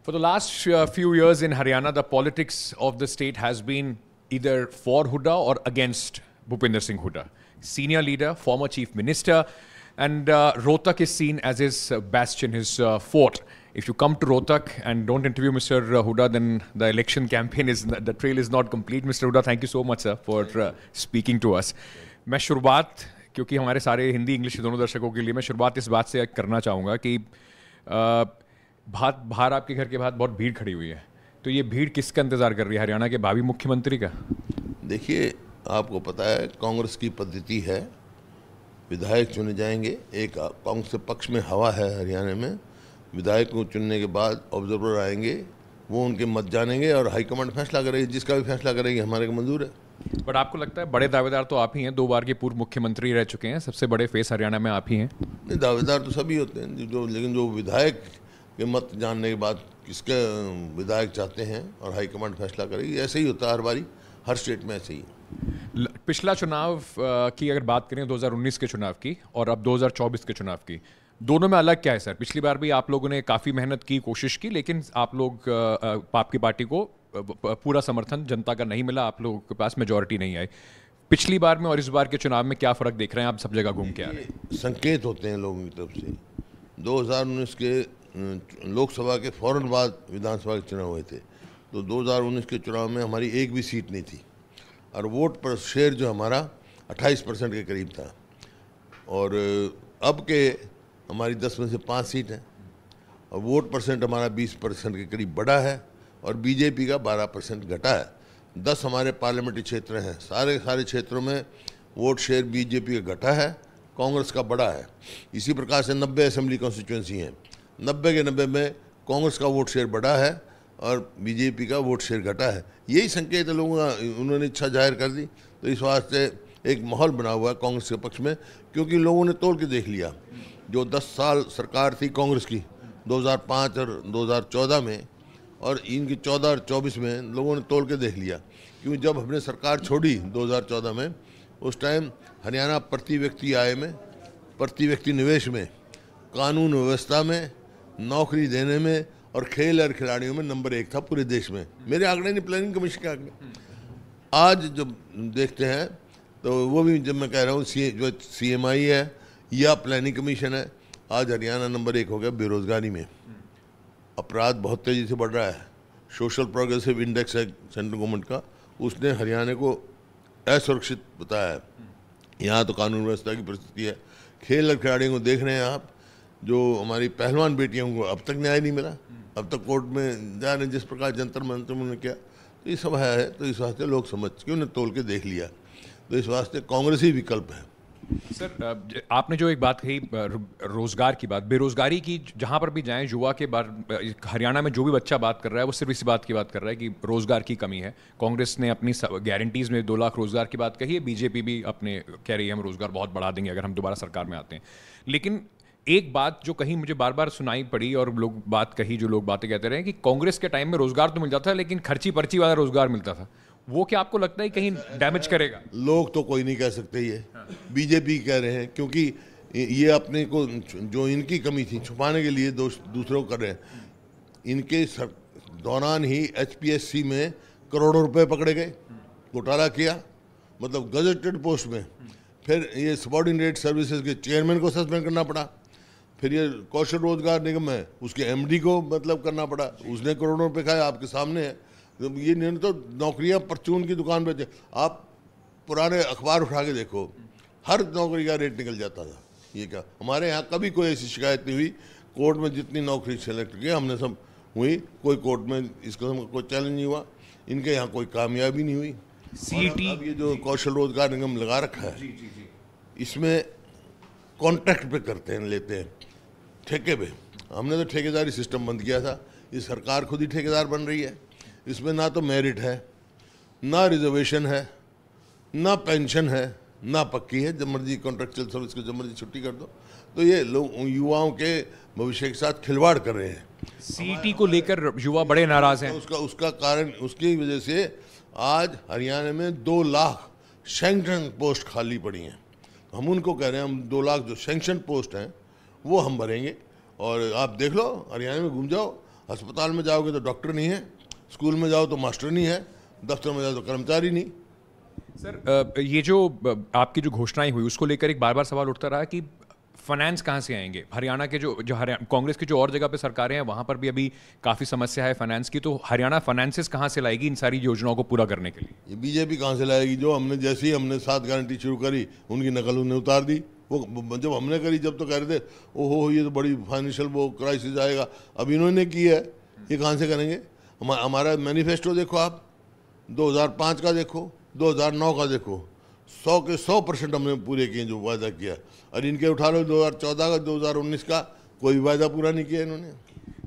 For the last few years in Haryana, the politics of the state has been either for Hooda or against Bhupinder Singh Hooda. Senior leader, former chief minister, and Rohtak is seen as his bastion, his fort. If you come to Rohtak and don't interview Mr. Hooda, then the election campaign the trail is not complete. Mr. Hooda, thank you so much, sir, for speaking to us. मैं शुरुआत, क्योंकि हमारे सारे Hindi English दोनों दर्शकों के लिए मैं शुरुआत इस बात से करना चाहूँगा कि बाहर आपके घर के बाहर बहुत भीड़ खड़ी हुई है, तो ये भीड़ किसका इंतजार कर रही है? हरियाणा के भावी मुख्यमंत्री का? देखिए, आपको पता है कांग्रेस की पद्धति है, विधायक चुने जाएंगे। एक कांग्रेस के पक्ष में हवा है हरियाणा में। विधायक को चुनने के बाद ऑब्जर्वर आएंगे, वो उनके मत जानेंगे और हाईकमांड फैसला करेगी। जिसका भी फैसला करेगी हमारे को मंजूर है। बट आपको लगता है बड़े दावेदार तो आप ही हैं, 2 बार के पूर्व मुख्यमंत्री रह चुके हैं, सबसे बड़े फेस हरियाणा में आप ही हैं। नहीं, दावेदार तो सभी होते हैं लेकिन जो विधायक के मत जानने के बाद किसके विधायक चाहते हैं और हाईकमांड फैसला करेगी। ऐसे ही होता है हर बारी, हर स्टेट में ऐसे ही। पिछला चुनाव की अगर बात करें 2019 के चुनाव की और अब 2024 के चुनाव की, दोनों में अलग क्या है सर? पिछली बार भी आप लोगों ने काफ़ी मेहनत की, कोशिश की, लेकिन आप लोग आपकी पार्टी को पूरा समर्थन जनता का नहीं मिला, आप लोगों के पास मेजॉरिटी नहीं आई। पिछली बार में और इस बार के चुनाव में क्या फ़र्क देख रहे हैं आप? सब जगह घूम के आ रहे हैं। संकेत होते हैं लोगों की तरफ से। 2019 के लोकसभा के फौरन बाद विधानसभा के चुनाव हुए थे, तो 2019 के चुनाव में हमारी एक भी सीट नहीं थी और वोट पर शेयर जो हमारा 28% के करीब था। और अब के हमारी 10 में से 5 सीट हैं और वोट परसेंट हमारा 20% के करीब बढ़ा है और बीजेपी का 12% घटा है। 10 हमारे पार्लियामेंट्री क्षेत्र हैं, सारे क्षेत्रों में वोट शेयर बीजेपी का घटा है, कांग्रेस का बढ़ा है। इसी प्रकार से 90 असेंबली कॉन्स्टिट्यूंसी हैं, 90 के 90 में कांग्रेस का वोट शेयर बढ़ा है और बीजेपी का वोट शेयर घटा है। यही संकेत है लोगों का, उन्होंने इच्छा जाहिर कर दी, तो इस वास्ते एक माहौल बना हुआ है कांग्रेस के पक्ष में, क्योंकि लोगों ने तोल के देख लिया। जो 10 साल सरकार थी कांग्रेस की 2005 और 2014 में, और इनकी 14 और 24 में लोगों ने तोल के देख लिया। क्योंकि जब हमने सरकार छोड़ी 2014 में, उस टाइम हरियाणा प्रति व्यक्ति आय में, प्रति व्यक्ति निवेश में, कानून व्यवस्था में, नौकरी देने में और खेल और खिलाड़ियों में नंबर 1 था पूरे देश में। मेरे आंकड़े नहीं, प्लानिंग कमीशन के आंकड़े। आज जब देखते हैं तो वो भी, जब मैं कह रहा हूँ जो CMI है या प्लानिंग कमीशन है, आज हरियाणा नंबर 1 हो गया बेरोजगारी में। अपराध बहुत तेज़ी से बढ़ रहा है। सोशल प्रोग्रेसिव इंडेक्स है सेंट्रल गवर्नमेंट का, उसने हरियाणा को असुरक्षित बताया है। यहाँ तो कानून व्यवस्था की परिस्थिति है। खेल और खिलाड़ियों को देख रहे हैं आप, जो हमारी पहलवान बेटियों को अब तक न्याय नहीं मिला, अब तक कोर्ट में जा रहे हैं। जिस प्रकार जंतर मंतर ने किया, तो ये सब है। तो इस वास्ते लोग समझ के उन्हें तोल के देख लिया, तो इस वास्ते कांग्रेस ही विकल्प है। सर, आपने जो एक बात कही रोजगार की बात, बेरोजगारी की, जहां पर भी जाएं युवा के बारे, हरियाणा में जो भी बच्चा बात कर रहा है वो सिर्फ इसी बात की बात कर रहा है कि रोजगार की कमी है। कांग्रेस ने अपनी गारंटीज में 2 लाख रोजगार की बात कही है, बीजेपी भी अपने कह रही है हम रोजगार बहुत बढ़ा देंगे अगर हम दोबारा सरकार में आते हैं। लेकिन एक बात जो कहीं मुझे बार बार सुनाई पड़ी और लोग बात कही, जो लोग बातें कहते रहे कि कांग्रेस के टाइम में रोजगार तो मिल जाता है लेकिन खर्ची पर्ची वाला रोजगार मिलता था, वो क्या आपको लगता है कहीं डैमेज करेगा? लोग तो कोई नहीं कह सकते, ये बीजेपी कह रहे हैं, क्योंकि ये अपने को जो इनकी कमी थी छुपाने के लिए दूसरों को कर रहे हैं। इनके दौरान ही HPSC में करोड़ों रुपए पकड़े गए, घोटाला किया, मतलब गजेटेड पोस्ट में। फिर ये सबऑर्डिनेट सर्विसेज के चेयरमैन को सस्पेंड करना पड़ा। फिर ये कौशल रोजगार निगम है, उसके MD को मतलब करना पड़ा, उसने करोड़ों रुपए खाए, आपके सामने है। ये नहीं तो नौकरियां परचून की दुकान पे थे। आप पुराने अखबार उठा के देखो, हर नौकरी का रेट निकल जाता था। ये क्या, हमारे यहाँ कभी कोई ऐसी शिकायत नहीं हुई। कोर्ट में जितनी नौकरी सेलेक्ट किया हमने सब हुई, कोई कोर्ट में इसका कोई चैलेंज नहीं हुआ। इनके यहाँ कोई कामयाबी नहीं हुई। CET अब ये जो कौशल रोजगार निगम लगा रखा है, इसमें कॉन्ट्रैक्ट पे करते हैं, लेते हैं ठेके पे। हमने तो ठेकेदारी सिस्टम बंद किया था, ये सरकार खुद ही ठेकेदार बन रही है। इसमें ना तो मेरिट है, ना रिजर्वेशन है, ना पेंशन है, ना पक्की है। जब मर्जी कॉन्ट्रैक्चुअल सर्विस को जब मर्जी छुट्टी कर दो। तो ये लोग युवाओं के भविष्य के साथ खिलवाड़ कर रहे हैं। CET को लेकर युवा बड़े नाराज हैं। उसका कारण, उसकी वजह से आज हरियाणा में 2 लाख सैंक्शन पोस्ट खाली पड़ी हैं। हम उनको कह रहे हैं, हम 2 लाख जो सैंक्शन पोस्ट हैं वो हम भरेंगे। और आप देख लो, हरियाणा में घूम जाओ, अस्पताल में जाओगे तो डॉक्टर नहीं है, स्कूल में जाओ तो मास्टर नहीं है, दफ्तर में जाओ तो कर्मचारी नहीं। सर ये जो आपकी जो घोषणाएं हुई उसको लेकर एक बार बार सवाल उठता रहा कि फाइनेंस कहाँ से आएंगे। हरियाणा के जो हरियाणा कांग्रेस की जो और जगह पे सरकारें हैं वहाँ पर भी अभी काफ़ी समस्या है फाइनेंस की, तो हरियाणा फाइनेंसेस कहाँ से लाएगी इन सारी योजनाओं को पूरा करने के लिए? ये बीजेपी कहाँ से लाएगी? जो हमने जैसे ही हमने 7 गारंटी शुरू करी उनकी नकल उन्हें उतार दी। वो जब हमने करी जब तो कह रहे थे ओहो ये तो बड़ी फाइनेंशियल वो क्राइसिस आएगा, अब इन्होंने की है, ये कहाँ से करेंगे? हमारा मैनिफेस्टो देखो आप, 2005 का देखो, 2009 का देखो, 100 के 100% हमने पूरे किए जो वायदा किया। और इनके उठा लो 2014 का, 2019 का, कोई वायदा पूरा नहीं किया इन्होंने।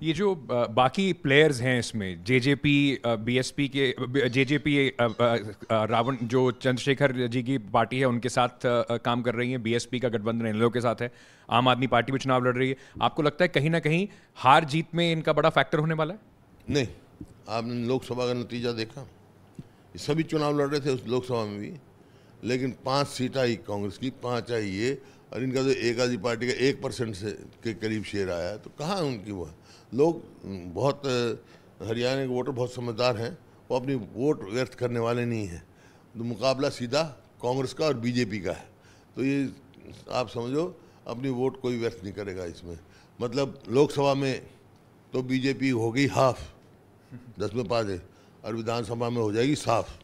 ये जो बाकी प्लेयर्स हैं इसमें, जेजेपी बीएसपी के जेजेपी रावण जो चंद्रशेखर जी की पार्टी है उनके साथ काम कर रही है, बीएसपी का गठबंधन इन लोगों के साथ है, आम आदमी पार्टी भी चुनाव लड़ रही है। आपको लगता है कहीं ना कहीं हार जीत में इनका बड़ा फैक्टर होने वाला है? नहीं, आपने लोकसभा का नतीजा देखा, सभी चुनाव लड़ रहे थे उस लोकसभा में भी, लेकिन 5 सीट आई कांग्रेस की, 5 आई ये, और इनका तो एक आधी पार्टी का 1% से के करीब शेयर आया है। तो कहाँ उनकी वो लोग बहुत हरियाणा के वोटर बहुत समझदार हैं, वो अपनी वोट व्यर्थ करने वाले नहीं हैं। तो मुकाबला सीधा कांग्रेस का और बीजेपी का है, तो ये आप समझो अपनी वोट कोई व्यर्थ नहीं करेगा इसमें। मतलब लोकसभा में तो बीजेपी हो गई हाफ, 10 में 5 है, और विधानसभा में हो जाएगी साफ।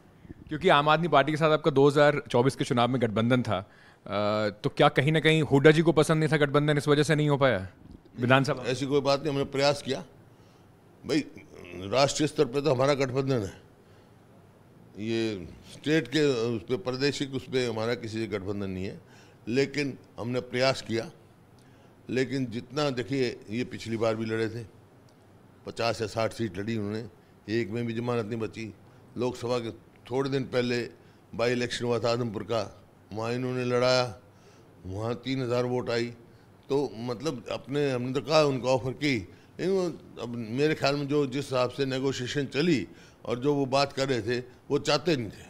क्योंकि आम आदमी पार्टी के साथ आपका 2024 के चुनाव में गठबंधन था, तो क्या कहीं ना कहीं हुड्डा जी को पसंद नहीं था गठबंधन, इस वजह से नहीं हो पाया विधानसभा? ऐसी कोई बात नहीं, हमने प्रयास किया भाई, राष्ट्रीय स्तर पे तो हमारा गठबंधन है, ये स्टेट के उस पर प्रादेशिक उस पर हमारा किसी से गठबंधन नहीं है, लेकिन हमने प्रयास किया। लेकिन जितना देखिए ये पिछली बार भी लड़े थे, 50 या 60 सीट लड़ी उन्होंने, एक में भी जमानत नहीं बची। लोकसभा के थोड़े दिन पहले बाई इलेक्शन हुआ था आदमपुर का, वहाँ इन्होंने लड़ाया, वहाँ 3000 वोट आई। तो मतलब हमने तो कहा उनको ऑफर की, लेकिन अब मेरे ख्याल में जो जिस हिसाब से नेगोशिएशन चली और जो वो बात कर रहे थे वो चाहते नहीं थे।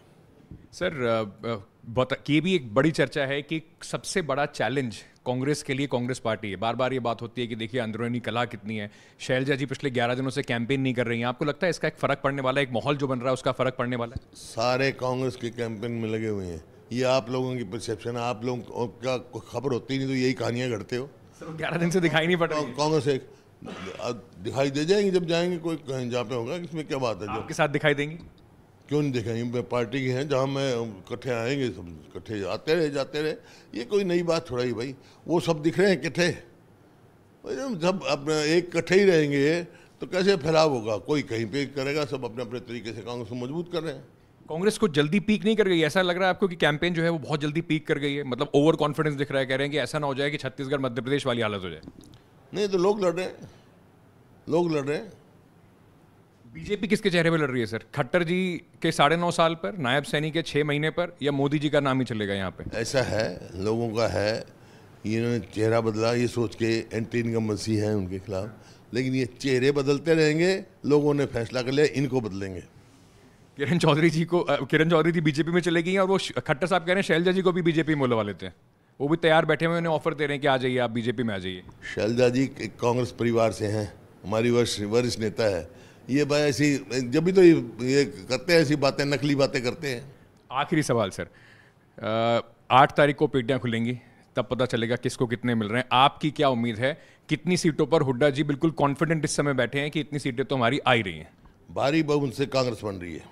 सर ये भी एक बड़ी चर्चा है कि सबसे बड़ा चैलेंज कांग्रेस के लिए कांग्रेस पार्टी है। बार बार ये बात होती है कि देखिए अंदरूनी कलह कितनी है। शैलजा जी पिछले 11 दिनों से कैंपेन नहीं कर रही हैं। आपको लगता है इसका एक फर्क पड़ने वाला है, एक माहौल जो बन रहा है उसका फर्क पड़ने वाला है? सारे कांग्रेस के कैंपेन में लगे हुए हैं, ये आप लोगों की परसेप्शन है, आप लोगों का खबर होती नहीं तो यही कहानियाँ घड़ते हो। सर 11 दिन से दिखाई नहीं पड़ रही। कांग्रेस एक दिखाई दे जाएंगे जब जाएंगे कोई कहीं जहाँ पे होगा, इसमें क्या बात है? आपके साथ दिखाई देंगी? क्यों नहीं दिखाएंगे? पार्टी के हैं, जहाँ मैं इकट्ठे आएंगे सब इकट्ठे आते रहे जाते रहे, ये कोई नई बात थोड़ा ही भाई। वो सब दिख रहे हैं इकट्ठे, जब अपने एक इकट्ठे ही रहेंगे तो कैसे फैलाव होगा? कोई कहीं पे करेगा, सब अपने अपने तरीके से कांग्रेस को मजबूत कर रहे हैं। कांग्रेस को जल्दी पीक नहीं कर गई? ऐसा लग रहा है आपको कि कैंपेन जो है वो बहुत जल्दी पीक कर गई है? मतलब ओवर कॉन्फिडेंस दिख रहा है, कह रहे हैं कि ऐसा ना हो जाए कि छत्तीसगढ़ मध्य प्रदेश वाली हालत हो जाए। नहीं तो लोग लड़ रहे हैं, लोग लड़ रहे हैं। बीजेपी किसके चेहरे पे लड़ रही है सर? खट्टर जी के 9.5 साल पर, नायब सैनी के 6 महीने पर, या मोदी जी का नाम ही चलेगा यहाँ पे? ऐसा है, लोगों का है, इन्होंने चेहरा बदला ये सोच के एंटी इनकम्बेंसी है उनके खिलाफ, लेकिन ये चेहरे बदलते रहेंगे। लोगों ने फैसला कर लिया इनको बदलेंगे। किरण चौधरी जी बीजेपी में चले गई हैं, और वो खट्टर साहब कह रहे हैं शैलजा जी को भी बीजेपी में बुलवा लेते हैं। वो भी तैयार बैठे हुए, उन्हें ऑफर दे रहे हैं कि आ जाइए आप बीजेपी में आ जाइए। शैलजा जी कांग्रेस परिवार से हैं, हमारी वरिष्ठ नेता है। ये भाई ऐसी जब भी तो ये करते हैं, ऐसी बातें, नकली बातें करते हैं। आखिरी सवाल सर, 8 तारीख को पेटियां खुलेंगी, तब पता चलेगा किसको कितने मिल रहे हैं। आपकी क्या उम्मीद है, कितनी सीटों पर हुड्डा जी बिल्कुल कॉन्फिडेंट इस समय बैठे हैं कि इतनी सीटें तो हमारी आ ही रही हैं? भारी बहुमत से कांग्रेस बन रही है।